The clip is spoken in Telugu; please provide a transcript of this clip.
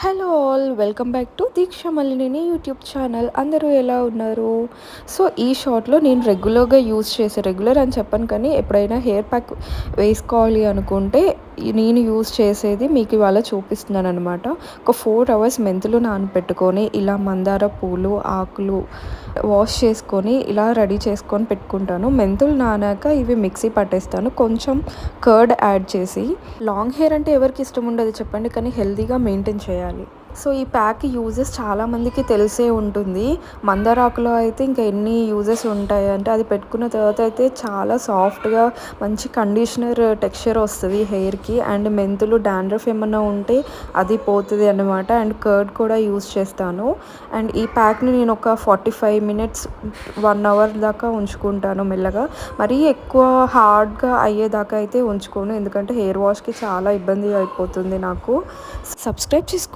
Hello all welcome back to Deeksha Mallineni YouTube channel. అందరూ ఎలా ఉన్నారు? సో ఈ షార్ట్లో నేను రెగ్యులర్గా యూజ్ చేసే, రెగ్యులర్ అని చెప్పను కానీ ఎప్పుడైనా హెయిర్ ప్యాక్ వేసుకోవాలి అనుకుంటే నేను యూజ్ చేసేది మీకు ఇవాళ చూపిస్తున్నాను అనమాట. ఒక 4 అవర్స్ మెంతులు నానబెట్టుకొని ఇలా మందార పూలు ఆకులు వాష్ చేసుకొని ఇలా రెడీ చేసుకొని పెట్టుకుంటాను. మెంతులు నానాక ఇవి మిక్సీ పట్టేస్తాను, కొంచెం కర్డ్ యాడ్ చేసి. లాంగ్ హెయిర్ అంటే ఎవరికి ఇష్టం ఉండదు చెప్పండి, కానీ హెల్తీగా మెయింటైన్ చేయాలి. సో ఈ ప్యాక్ యూజెస్ చాలామందికి తెలిసే ఉంటుంది. మందారాకులో అయితే ఇంకా ఎన్ని యూజెస్ ఉంటాయి అంటే, అది పెట్టుకున్న తర్వాత అయితే చాలా సాఫ్ట్గా మంచి కండిషనర్ టెక్స్చర్ వస్తుంది హెయిర్కి. అండ్ మెంతులు డాండ్రఫ్ ఏమన్నా ఉంటే అది పోతుంది అన్నమాట. అండ్ కర్డ్ కూడా యూజ్ చేస్తాను. అండ్ ఈ ప్యాక్ని నేను ఒక 45 మినిట్స్ 1 అవర్ దాకా ఉంచుకుంటాను మెల్లగా. మరీ ఎక్కువ హార్డ్గా అయ్యేదాకా అయితే ఉంచుకోను, ఎందుకంటే హెయిర్ వాష్కి చాలా ఇబ్బంది అయిపోతుంది నాకు. సబ్స్క్రైబ్ చేసుకోండి.